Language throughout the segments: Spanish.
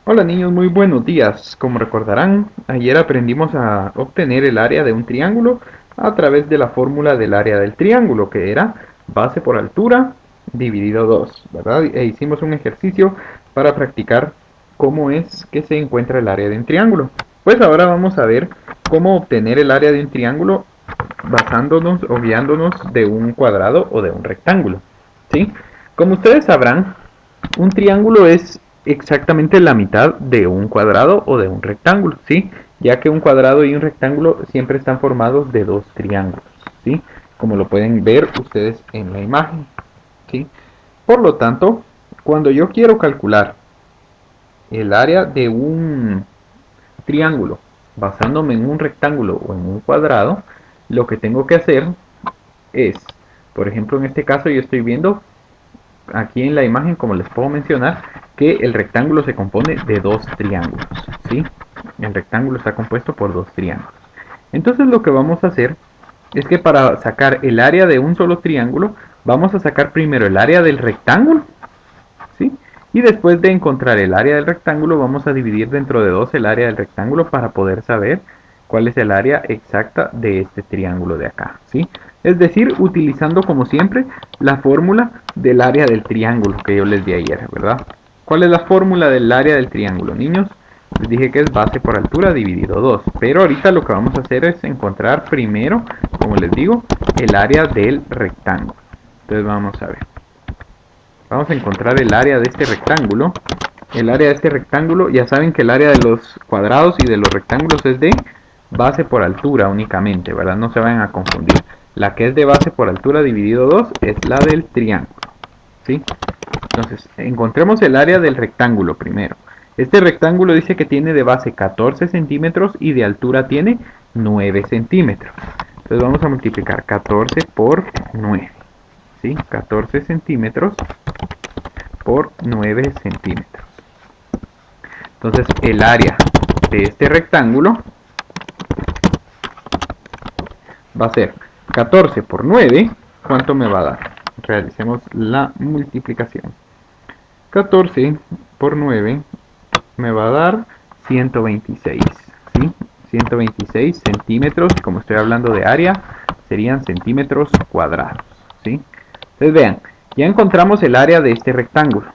Hola niños, muy buenos días. Como recordarán, ayer aprendimos a obtener el área de un triángulo a través de la fórmula del área del triángulo, que era base por altura dividido 2, ¿verdad? E hicimos un ejercicio para practicar cómo es que se encuentra el área de un triángulo. Pues ahora vamos a ver cómo obtener el área de un triángulo basándonos o guiándonos de un cuadrado o de un rectángulo, ¿sí? Como ustedes sabrán, un triángulo es exactamente la mitad de un cuadrado o de un rectángulo, ¿sí? Ya que un cuadrado y un rectángulo siempre están formados de dos triángulos, ¿sí? Como lo pueden ver ustedes en la imagen, ¿sí? Por lo tanto, cuando yo quiero calcular el área de un triángulo basándome en un rectángulo o en un cuadrado, lo que tengo que hacer es, por ejemplo, en este caso yo estoy viendo aquí en la imagen, como les puedo mencionar, que el rectángulo se compone de dos triángulos, ¿sí? El rectángulo está compuesto por dos triángulos. Entonces lo que vamos a hacer es que para sacar el área de un solo triángulo, vamos a sacar primero el área del rectángulo, ¿sí? Y después de encontrar el área del rectángulo, vamos a dividir dentro de dos el área del rectángulo para poder saber cuál es el área exacta de este triángulo de acá, ¿sí? Es decir, utilizando como siempre la fórmula del área del triángulo que yo les di ayer, ¿verdad? ¿Cuál es la fórmula del área del triángulo, niños? Les dije que es base por altura dividido 2, pero ahorita lo que vamos a hacer es encontrar primero, como les digo, el área del rectángulo. Entonces vamos a ver. Vamos a encontrar el área de este rectángulo. El área de este rectángulo, ya saben que el área de los cuadrados y de los rectángulos es de base por altura únicamente, ¿verdad? No se vayan a confundir. La que es de base por altura dividido 2 es la del triángulo, ¿sí? Entonces, encontremos el área del rectángulo primero. Este rectángulo dice que tiene de base 14 centímetros y de altura tiene 9 centímetros. Entonces vamos a multiplicar 14 por 9, ¿sí? 14 centímetros por 9 centímetros. Entonces el área de este rectángulo va a ser 14 por 9. ¿Cuánto me va a dar? Realicemos la multiplicación. 14 por 9 me va a dar 126, ¿sí? 126 centímetros, como estoy hablando de área, serían centímetros cuadrados, ¿sí? Entonces vean, ya encontramos el área de este rectángulo,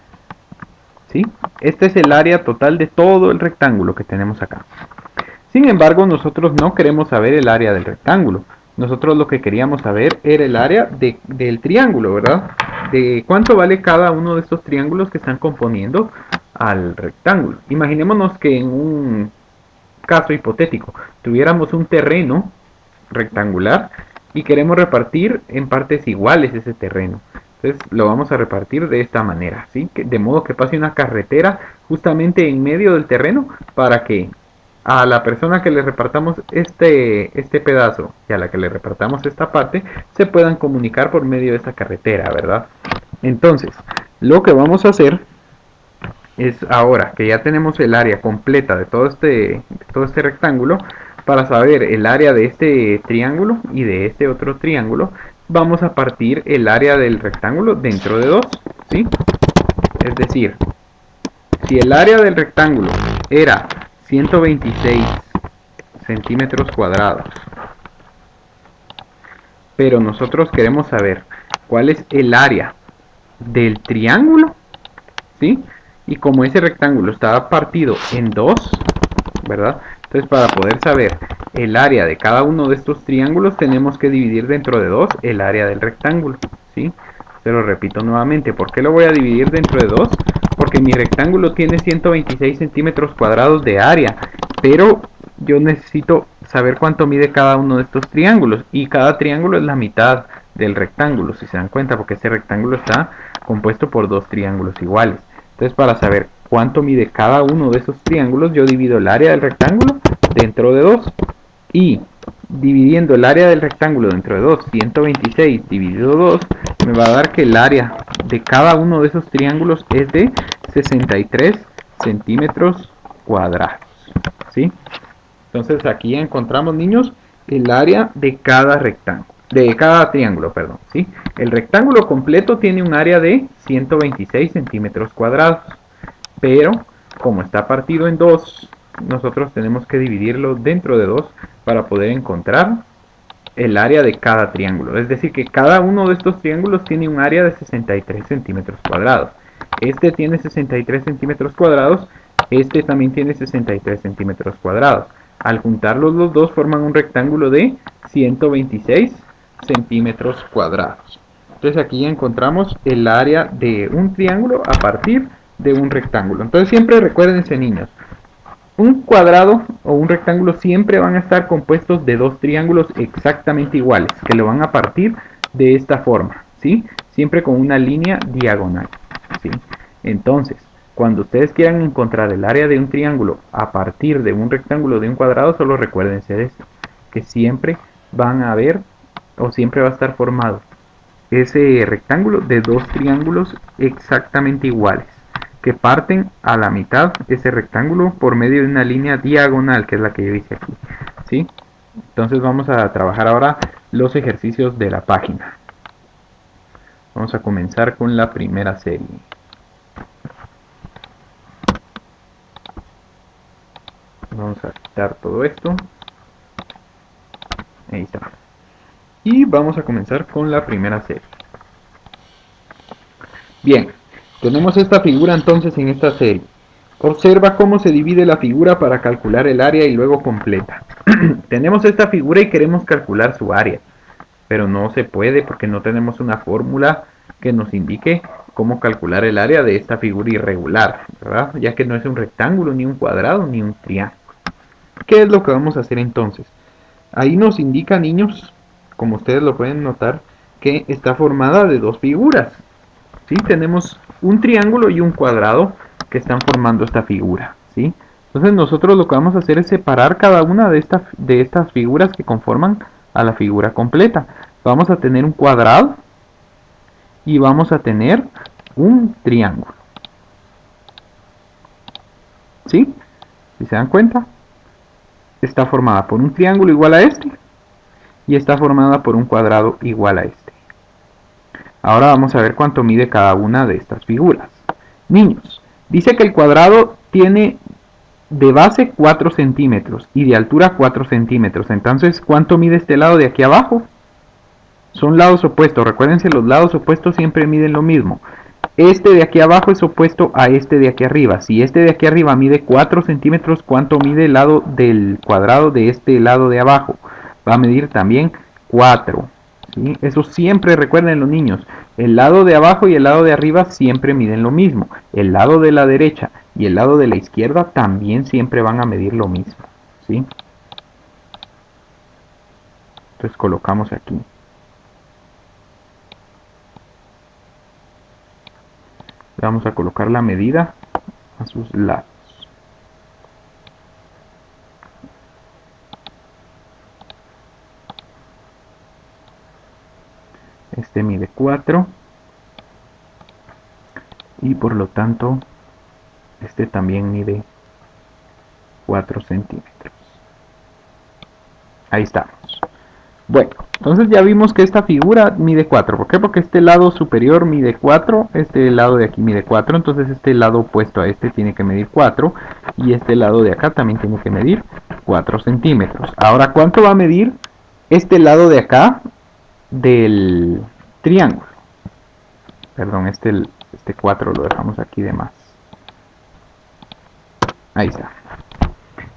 ¿sí? Este es el área total de todo el rectángulo que tenemos acá. Sin embargo, nosotros no queremos saber el área del rectángulo. Nosotros lo que queríamos saber era el área del triángulo, ¿verdad? De cuánto vale cada uno de estos triángulos que están componiendo al rectángulo. Imaginémonos que en un caso hipotético tuviéramos un terreno rectangular y queremos repartir en partes iguales ese terreno. Entonces lo vamos a repartir de esta manera, ¿sí? De modo que pase una carretera justamente en medio del terreno para que a la persona que le repartamos este pedazo y a la que le repartamos esta parte se puedan comunicar por medio de esta carretera, ¿verdad? Entonces, lo que vamos a hacer es ahora que ya tenemos el área completa de todo este rectángulo, para saber el área de este triángulo y de este otro triángulo, vamos a partir el área del rectángulo dentro de dos, ¿sí? Es decir, si el área del rectángulo era 126 centímetros cuadrados, pero nosotros queremos saber cuál es el área del triángulo, ¿sí? Y como ese rectángulo estaba partido en dos, ¿verdad? Entonces para poder saber el área de cada uno de estos triángulos tenemos que dividir dentro de dos el área del rectángulo, ¿sí? Se lo repito nuevamente, ¿por qué lo voy a dividir dentro de dos? Porque mi rectángulo tiene 126 centímetros cuadrados de área, pero yo necesito saber cuánto mide cada uno de estos triángulos, y cada triángulo es la mitad del rectángulo, si se dan cuenta, porque este rectángulo está compuesto por dos triángulos iguales. Entonces, para saber cuánto mide cada uno de esos triángulos, yo divido el área del rectángulo dentro de 2, y dividiendo el área del rectángulo dentro de 2, 126 dividido 2, me va a dar que el área de cada uno de esos triángulos es de 63 centímetros cuadrados, ¿sí? Entonces aquí encontramos, niños, el área de cada rectángulo, de cada triángulo, perdón, ¿sí? El rectángulo completo tiene un área de 126 centímetros cuadrados, pero como está partido en dos, nosotros tenemos que dividirlo dentro de dos para poder encontrar el área de cada triángulo. Es decir, que cada uno de estos triángulos tiene un área de 63 centímetros cuadrados. Este tiene 63 centímetros cuadrados, este también tiene 63 centímetros cuadrados. Al juntarlos los dos forman un rectángulo de 126 centímetros cuadrados. Entonces aquí encontramos el área de un triángulo a partir de un rectángulo. Entonces siempre recuérdense, niños, un cuadrado o un rectángulo siempre van a estar compuestos de dos triángulos exactamente iguales, que lo van a partir de esta forma, ¿sí? Siempre con una línea diagonal, ¿sí? Entonces, cuando ustedes quieran encontrar el área de un triángulo a partir de un rectángulo de un cuadrado, solo recuérdense de esto, que siempre van a haber o siempre va a estar formado ese rectángulo de dos triángulos exactamente iguales, que parten a la mitad ese rectángulo por medio de una línea diagonal, que es la que yo hice aquí, ¿sí? Entonces vamos a trabajar ahora los ejercicios de la página. Vamos a comenzar con la primera serie. Vamos a quitar todo esto. Ahí está. Y vamos a comenzar con la primera serie. Bien, tenemos esta figura entonces en esta serie. Observa cómo se divide la figura para calcular el área y luego completa. Tenemos esta figura y queremos calcular su área, pero no se puede porque no tenemos una fórmula que nos indique cómo calcular el área de esta figura irregular, ¿verdad? Ya que no es un rectángulo, ni un cuadrado, ni un triángulo. ¿Qué es lo que vamos a hacer entonces? Ahí nos indica, niños, como ustedes lo pueden notar, que está formada de dos figuras. ¿Sí? Tenemos un triángulo y un cuadrado que están formando esta figura, ¿sí? Entonces nosotros lo que vamos a hacer es separar cada una de estas figuras que conforman a la figura completa. Vamos a tener un cuadrado y vamos a tener un triángulo, ¿sí? Si se dan cuenta, está formada por un triángulo igual a este y está formada por un cuadrado igual a este. Ahora vamos a ver cuánto mide cada una de estas figuras. Niños, dice que el cuadrado tiene de base 4 centímetros y de altura 4 centímetros. Entonces, ¿cuánto mide este lado de aquí abajo? Son lados opuestos. Recuérdense, los lados opuestos siempre miden lo mismo. Este de aquí abajo es opuesto a este de aquí arriba. Si este de aquí arriba mide 4 centímetros, ¿cuánto mide el lado del cuadrado de este lado de abajo? Va a medir también 4. ¿Sí? Eso siempre recuerden los niños. El lado de abajo y el lado de arriba siempre miden lo mismo. El lado de la derecha y el lado de la izquierda también siempre van a medir lo mismo, ¿sí? Entonces colocamos aquí. Vamos a colocar la medida a sus lados. Este mide 4 y por lo tanto este también mide 4 centímetros. Ahí estamos. Bueno, entonces ya vimos que esta figura mide 4. ¿Por qué? Porque este lado superior mide 4, este lado de aquí mide 4, entonces este lado opuesto a este tiene que medir 4 y este lado de acá también tiene que medir 4 centímetros. Ahora, ¿cuánto va a medir este lado de acá del triángulo? Perdón, este 4 lo dejamos aquí de más. Ahí está.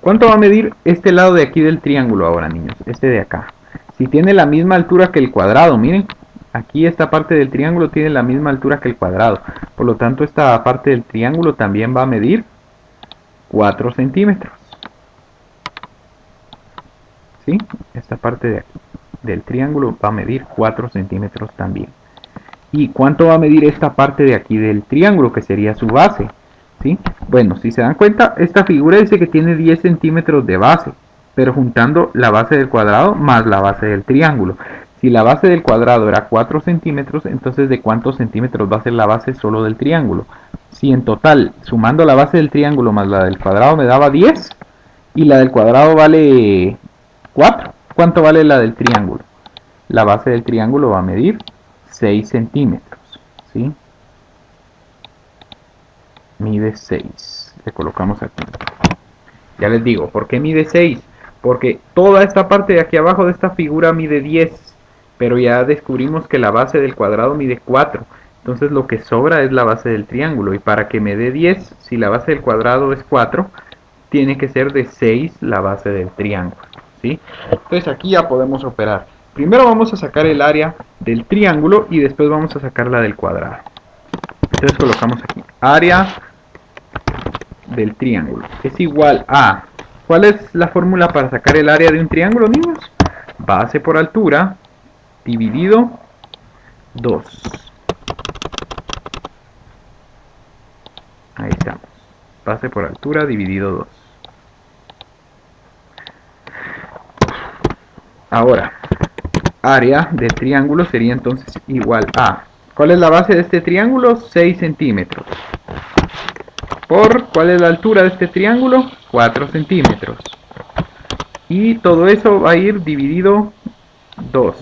¿Cuánto va a medir este lado de aquí del triángulo ahora, niños? Este de acá. Si tiene la misma altura que el cuadrado, miren, aquí esta parte del triángulo tiene la misma altura que el cuadrado. Por lo tanto, esta parte del triángulo también va a medir 4 centímetros. ¿Sí? Esta parte de aquí del triángulo va a medir 4 centímetros también. ¿Y cuánto va a medir esta parte de aquí del triángulo, que sería su base? ¿Sí? Bueno, si se dan cuenta, esta figura dice que tiene 10 centímetros de base, pero juntando la base del cuadrado más la base del triángulo. Si la base del cuadrado era 4 centímetros, entonces ¿de cuántos centímetros va a ser la base solo del triángulo? Si en total, sumando la base del triángulo más la del cuadrado me daba 10, y la del cuadrado vale 4, ¿cuánto vale la del triángulo? La base del triángulo va a medir 6 centímetros, ¿sí? Mide 6 Le colocamos aquí. Ya les digo, ¿por qué mide 6? Porque toda esta parte de aquí abajo de esta figura mide 10, pero ya descubrimos que la base del cuadrado mide 4. Entonces lo que sobra es la base del triángulo, y para que me dé 10, si la base del cuadrado es 4, tiene que ser de 6 la base del triángulo, ¿sí? Entonces aquí ya podemos operar. Primero vamos a sacar el área del triángulo y después vamos a sacar la del cuadrado. Entonces colocamos aquí, área del triángulo es igual a... ¿Cuál es la fórmula para sacar el área de un triángulo, niños? Base por altura dividido 2. Ahí estamos. Base por altura dividido 2. Ahora, área del triángulo sería entonces igual a... ¿Cuál es la base de este triángulo? 6 centímetros. Por, ¿cuál es la altura de este triángulo? 4 centímetros. Y todo eso va a ir dividido 2.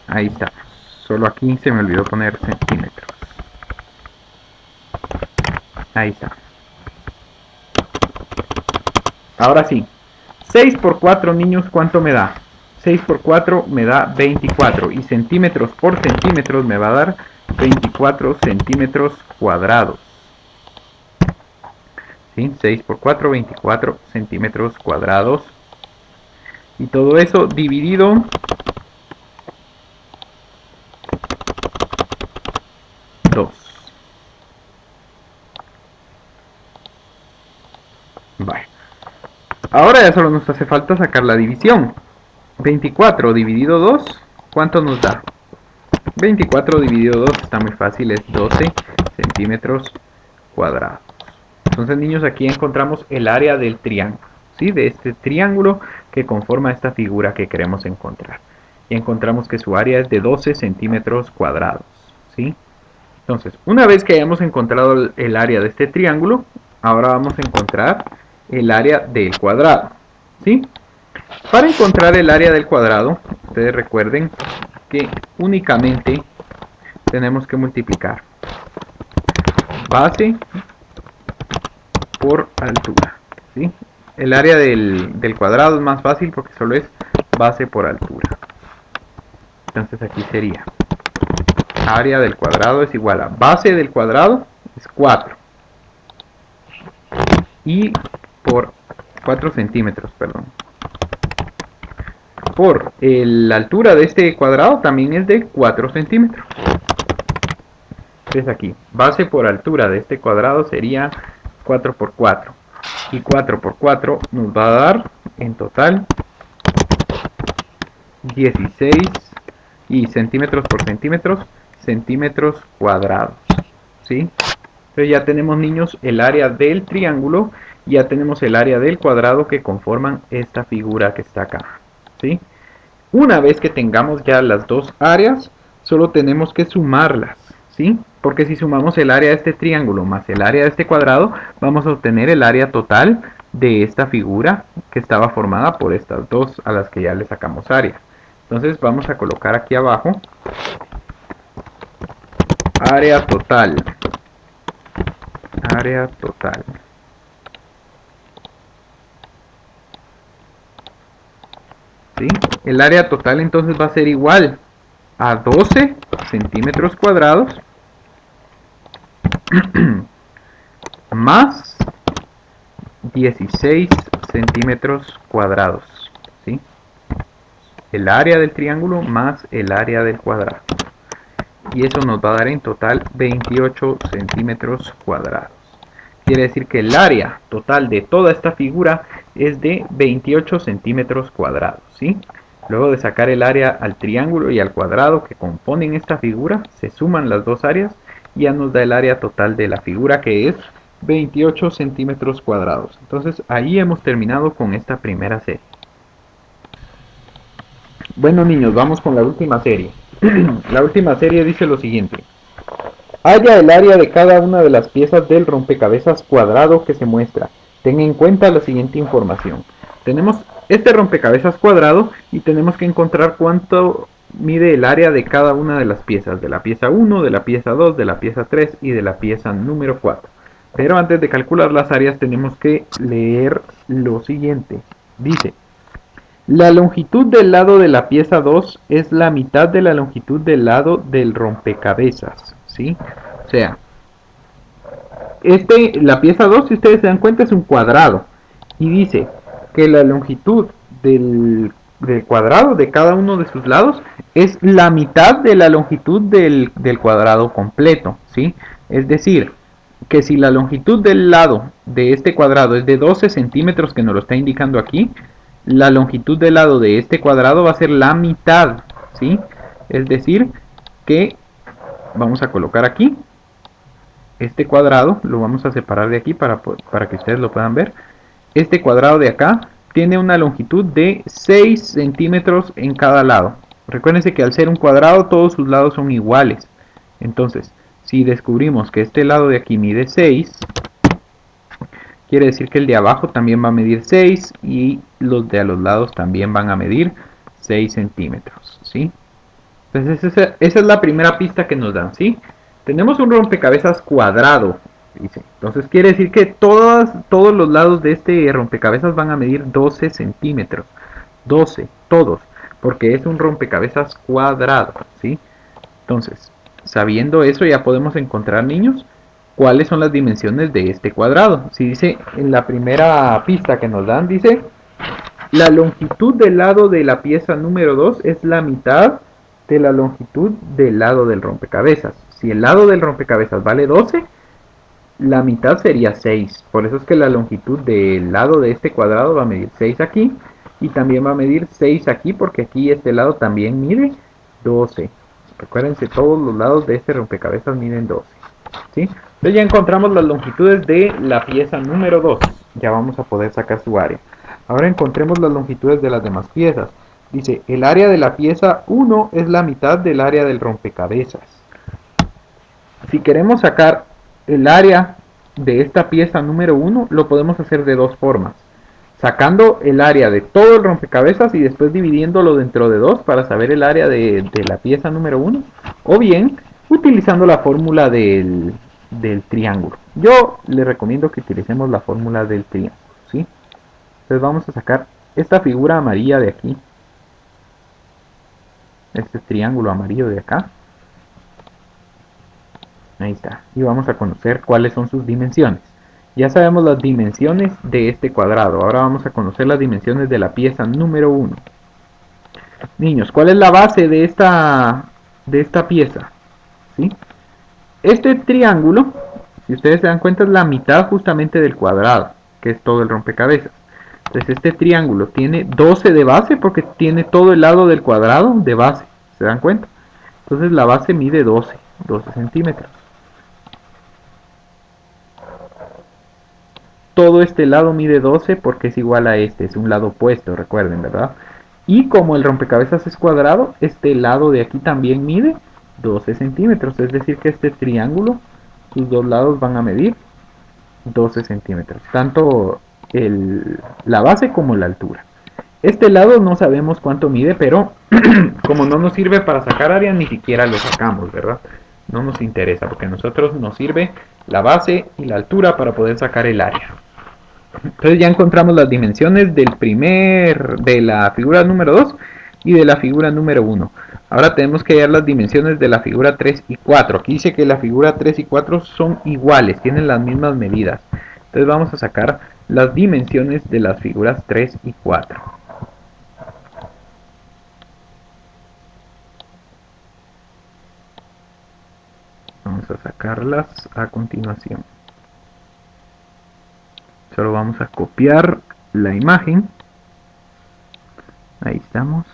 Ahí está. Solo aquí se me olvidó poner centímetros. Ahí está. Ahora sí. 6 por 4, niños, ¿cuánto me da? 6 por 4 me da 24. Y centímetros por centímetros me va a dar 24 centímetros cuadrados. ¿Sí? 6 por 4, 24 centímetros cuadrados. Y todo eso dividido 2. Vale. Ahora ya solo nos hace falta sacar la división. 24 dividido 2, ¿cuánto nos da? 24 dividido 2 está muy fácil, es 12 centímetros cuadrados. Entonces, niños, aquí encontramos el área del triángulo, ¿sí? De este triángulo que conforma esta figura que queremos encontrar. Y encontramos que su área es de 12 centímetros cuadrados, ¿sí? Entonces, una vez que hayamos encontrado el área de este triángulo, ahora vamos a encontrar el área del cuadrado, ¿sí? Para encontrar el área del cuadrado, ustedes recuerden que únicamente tenemos que multiplicar base por altura, ¿sí? El área del cuadrado es más fácil porque solo es base por altura. Entonces aquí sería área del cuadrado es igual a base del cuadrado es 4 y por 4 centímetros, perdón. Por la altura de este cuadrado también es de 4 centímetros. Entonces aquí, base por altura de este cuadrado sería 4 por 4. Y 4 por 4 nos va a dar en total 16 y centímetros por centímetros cuadrados. ¿Sí? Entonces ya tenemos, niños, el área del triángulo y ya tenemos el área del cuadrado que conforman esta figura que está acá. ¿Sí? Una vez que tengamos ya las dos áreas, solo tenemos que sumarlas, ¿sí? Porque si sumamos el área de este triángulo más el área de este cuadrado, vamos a obtener el área total de esta figura que estaba formada por estas dos a las que ya le sacamos área. Entonces vamos a colocar aquí abajo área total. Área total. ¿Sí? El área total entonces va a ser igual a 12 centímetros cuadrados más 16 centímetros cuadrados. ¿Sí? El área del triángulo más el área del cuadrado. Y eso nos va a dar en total 28 centímetros cuadrados. Quiere decir que el área total de toda esta figura es de 28 centímetros cuadrados, ¿sí? Luego de sacar el área al triángulo y al cuadrado que componen esta figura, se suman las dos áreas y ya nos da el área total de la figura, que es 28 centímetros cuadrados. Entonces ahí hemos terminado con esta primera serie. Bueno, niños, vamos con la última serie. La última serie dice lo siguiente: halla el área de cada una de las piezas del rompecabezas cuadrado que se muestra. Ten en cuenta la siguiente información. Tenemos este rompecabezas cuadrado y tenemos que encontrar cuánto mide el área de cada una de las piezas, de la pieza 1, de la pieza 2, de la pieza 3 y de la pieza número 4. Pero antes de calcular las áreas tenemos que leer lo siguiente. Dice, la longitud del lado de la pieza 2 es la mitad de la longitud del lado del rompecabezas, ¿sí? O sea, la pieza 2, si ustedes se dan cuenta, es un cuadrado. Y dice que la longitud del cuadrado de cada uno de sus lados es la mitad de la longitud del cuadrado completo, ¿sí? Es decir, que si la longitud del lado de este cuadrado es de 12 centímetros, que nos lo está indicando aquí, la longitud del lado de este cuadrado va a ser la mitad, ¿sí? Es decir, que vamos a colocar aquí este cuadrado, lo vamos a separar de aquí para que ustedes lo puedan ver. Este cuadrado de acá tiene una longitud de 6 centímetros en cada lado. Recuérdense que al ser un cuadrado todos sus lados son iguales. Entonces, si descubrimos que este lado de aquí mide 6, quiere decir que el de abajo también va a medir 6 y los de a los lados también van a medir 6 centímetros, ¿sí? Entonces esa es la primera pista que nos dan, ¿sí? Tenemos un rompecabezas cuadrado, dice. Entonces quiere decir que todos los lados de este rompecabezas van a medir 12 centímetros. 12, todos, porque es un rompecabezas cuadrado, ¿sí? Entonces, sabiendo eso ya podemos encontrar, niños, cuáles son las dimensiones de este cuadrado. Si dice en la primera pista que nos dan, dice, la longitud del lado de la pieza número 2 es la mitad de la longitud del lado del rompecabezas. Si el lado del rompecabezas vale 12, la mitad sería 6. Por eso es que la longitud del lado de este cuadrado va a medir 6 aquí. Y también va a medir 6 aquí porque aquí este lado también mide 12. Recuérdense, todos los lados de este rompecabezas miden 12. ¿Sí? Entonces ya encontramos las longitudes de la pieza número 2. Ya vamos a poder sacar su área. Ahora encontremos las longitudes de las demás piezas. Dice, el área de la pieza 1 es la mitad del área del rompecabezas. Si queremos sacar el área de esta pieza número 1, lo podemos hacer de dos formas. Sacando el área de todo el rompecabezas y después dividiéndolo dentro de 2 para saber el área de la pieza número 1. O bien, utilizando la fórmula del triángulo. Yo les recomiendo que utilicemos la fórmula del triángulo, ¿sí? Entonces vamos a sacar esta figura amarilla de aquí. Este triángulo amarillo de acá. Ahí está. Y vamos a conocer cuáles son sus dimensiones. Ya sabemos las dimensiones de este cuadrado. Ahora vamos a conocer las dimensiones de la pieza número 1. Niños, ¿cuál es la base de esta pieza? ¿Sí? Este triángulo, si ustedes se dan cuenta, es la mitad justamente del cuadrado, que es todo el rompecabezas. Entonces este triángulo tiene 12 de base porque tiene todo el lado del cuadrado de base. ¿Se dan cuenta? Entonces la base mide 12 centímetros. Todo este lado mide 12 porque es igual a este, es un lado opuesto, recuerden, ¿verdad? Y como el rompecabezas es cuadrado, este lado de aquí también mide 12 centímetros, es decir que este triángulo, sus dos lados van a medir 12 centímetros, tanto la base como la altura. Este lado no sabemos cuánto mide, pero como no nos sirve para sacar área, ni siquiera lo sacamos, ¿verdad? No nos interesa, porque a nosotros nos sirve la base y la altura para poder sacar el área. Entonces ya encontramos las dimensiones de la figura número 2 y de la figura número 1. Ahora tenemos que hallar las dimensiones de la figura 3 y 4. Aquí dice que la figura 3 y 4 son iguales, tienen las mismas medidas. Entonces vamos a sacar las dimensiones de las figuras 3 y 4. Vamos a sacarlas a continuación. Solo vamos a copiar la imagen. Ahí estamos.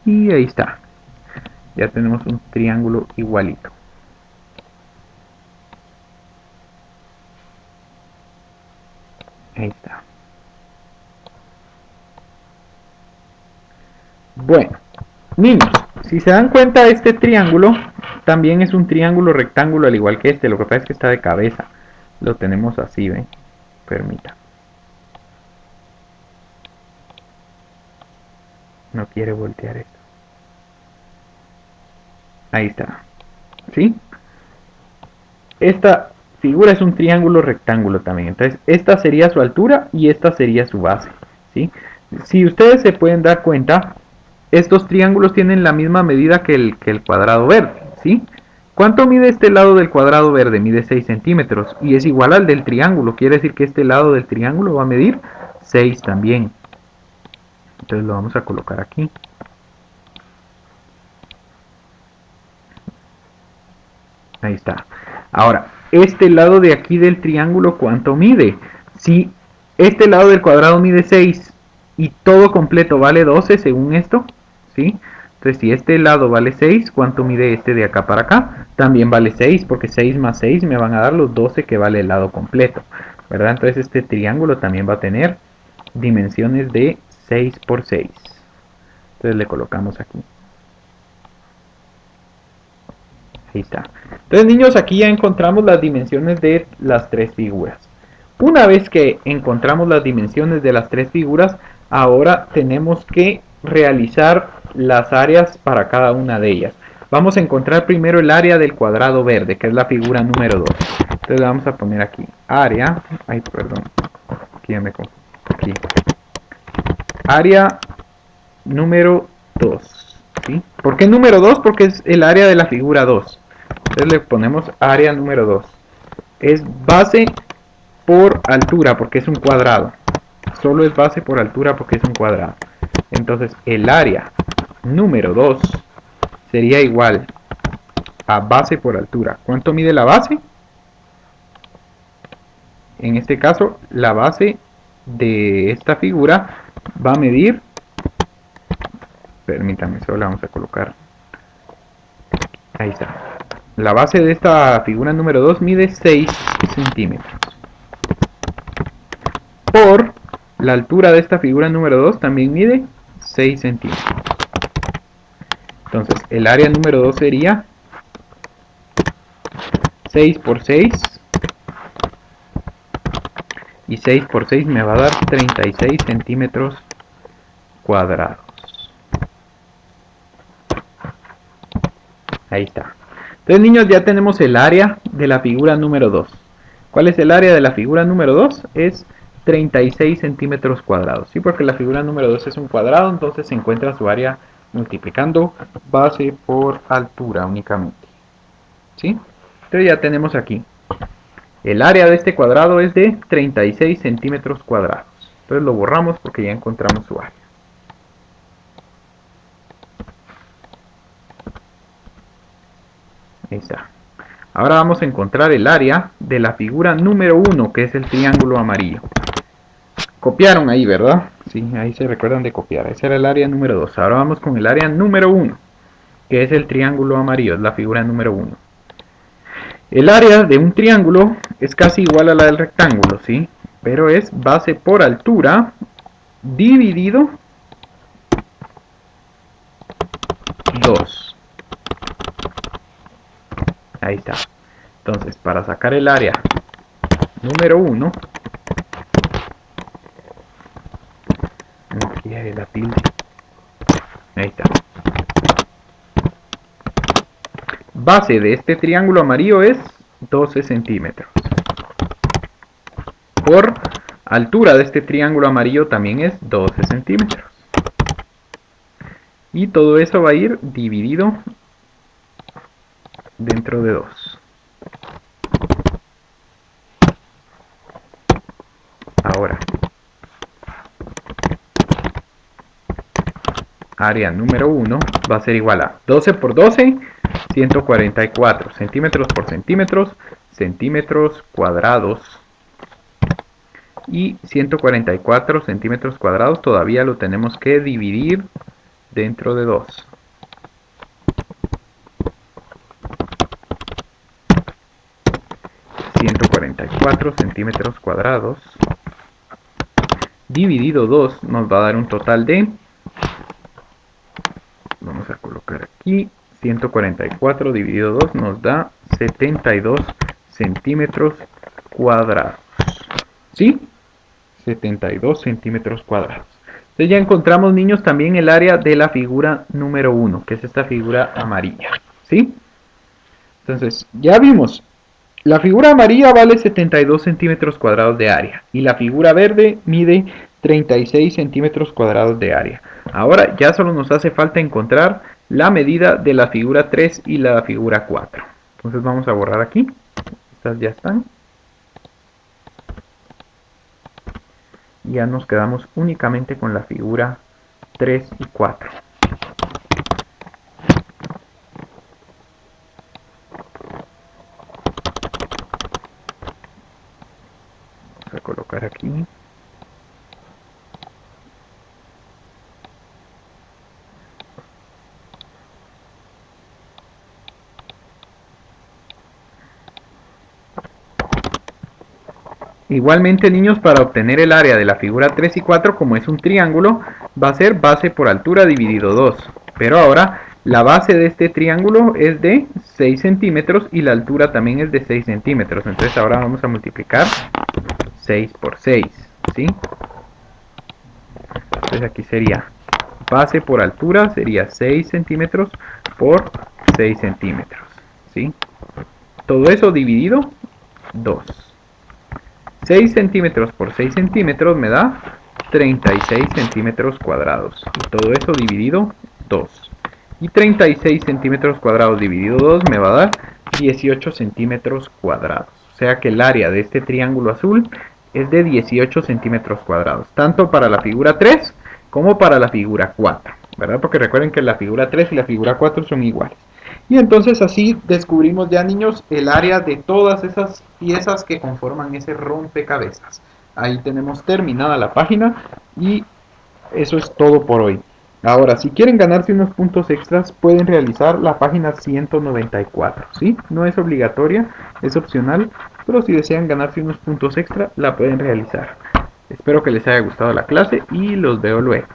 Y ahí está. Ya tenemos un triángulo igualito. Ahí está. Bueno, niños, si se dan cuenta, este triángulo también es un triángulo rectángulo al igual que este. Lo que pasa es que está de cabeza. Lo tenemos así, ¿ven? Permita. No quiere voltear esto. Ahí está. ¿Sí? Esta figura es un triángulo rectángulo también. Entonces, esta sería su altura y esta sería su base. ¿Sí? Si ustedes se pueden dar cuenta, estos triángulos tienen la misma medida que el cuadrado verde. ¿Sí? ¿Cuánto mide este lado del cuadrado verde? Mide 6 centímetros y es igual al del triángulo. Quiere decir que este lado del triángulo va a medir 6 también. Entonces lo vamos a colocar aquí. Ahí está. Ahora, este lado de aquí del triángulo, ¿cuánto mide? Si este lado del cuadrado mide 6 y todo completo vale 12 según esto, ¿sí? Entonces, si este lado vale 6, ¿cuánto mide este de acá para acá? También vale 6, porque 6 más 6 me van a dar los 12 que vale el lado completo, ¿verdad? Entonces, este triángulo también va a tener dimensiones de 6 por 6. Entonces, le colocamos aquí. Ahí está. Entonces, niños, aquí ya encontramos las dimensiones de las tres figuras. Una vez que encontramos las dimensiones de las tres figuras, ahora tenemos que realizar las áreas para cada una de ellas. Vamos a encontrar primero el área del cuadrado verde, que es la figura número 2. Entonces vamos a poner aquí área, ay perdón, aquí ya me confundí, aquí. Área número 2. ¿Sí? ¿Por qué número 2? Porque es el área de la figura 2. Entonces le ponemos área número 2. Es base por altura porque es un cuadrado. Solo es base por altura porque es un cuadrado. Entonces el área número 2 sería igual a base por altura. ¿Cuánto mide la base? En este caso, la base de esta figura va a medir, permítame, solo la vamos a colocar. Ahí está. La base de esta figura número 2 mide 6 centímetros. Por la altura de esta figura número 2 también mide 6 centímetros. Entonces, el área número 2 sería 6 por 6. Y 6 por 6 me va a dar 36 centímetros cuadrados. Ahí está. Entonces, niños, ya tenemos el área de la figura número 2. ¿Cuál es el área de la figura número 2? Es 36 centímetros cuadrados. ¿Sí? Porque la figura número 2 es un cuadrado, entonces se encuentra su área multiplicando base por altura únicamente. ¿Sí? Entonces ya tenemos aquí. El área de este cuadrado es de 36 centímetros cuadrados. Entonces lo borramos porque ya encontramos su área. Ahí está. Ahora vamos a encontrar el área de la figura número 1, que es el triángulo amarillo. Copiaron ahí, ¿verdad? Sí, ahí se recuerdan de copiar. Ese era el área número 2. Ahora vamos con el área número 1, que es el triángulo amarillo, es la figura número 1. El área de un triángulo es casi igual a la del rectángulo, ¿sí? Pero es base por altura dividido 2. Ahí está. Entonces, para sacar el área número 1, no quiere la tilde. Ahí está. Base de este triángulo amarillo es 12 centímetros. Por altura de este triángulo amarillo también es 12 centímetros. Y todo eso va a ir dividido dentro de 2. Ahora, área número 1 va a ser igual a 12 por 12, 144 centímetros por centímetros, centímetros cuadrados. Y 144 centímetros cuadrados todavía lo tenemos que dividir dentro de 2. Centímetros cuadrados dividido 2 nos va a dar un total de colocar aquí. 144 dividido 2 nos da 72 centímetros cuadrados. ¿Sí? 72 centímetros cuadrados. Entonces ya encontramos, niños, también el área de la figura número 1, que es esta figura amarilla. ¿Sí? Entonces, ya vimos, la figura amarilla vale 72 centímetros cuadrados de área y la figura verde mide 36 centímetros cuadrados de área. Ahora ya solo nos hace falta encontrar la medida de la figura 3 y la figura 4. Entonces vamos a borrar aquí. Estas ya están. Y ya nos quedamos únicamente con la figura 3 y 4. Vamos a colocar aquí. Igualmente, niños, para obtener el área de la figura 3 y 4, como es un triángulo, va a ser base por altura dividido 2. Pero ahora la base de este triángulo es de 6 centímetros y la altura también es de 6 centímetros. Entonces ahora vamos a multiplicar 6 por 6, ¿sí? Entonces aquí sería base por altura, sería 6 centímetros por 6 centímetros, ¿sí? Todo eso dividido 2. 6 centímetros por 6 centímetros me da 36 centímetros cuadrados. Y todo eso dividido 2. Y 36 centímetros cuadrados dividido 2 me va a dar 18 centímetros cuadrados. O sea que el área de este triángulo azul es de 18 centímetros cuadrados. Tanto para la figura 3 como para la figura 4. ¿Verdad? Porque recuerden que la figura 3 y la figura 4 son iguales. Y entonces así descubrimos ya, niños, el área de todas esas piezas que conforman ese rompecabezas. Ahí tenemos terminada la página y eso es todo por hoy. Ahora, si quieren ganarse unos puntos extras, pueden realizar la página 194, ¿sí? No es obligatoria, es opcional, pero si desean ganarse unos puntos extra, la pueden realizar. Espero que les haya gustado la clase y los veo luego.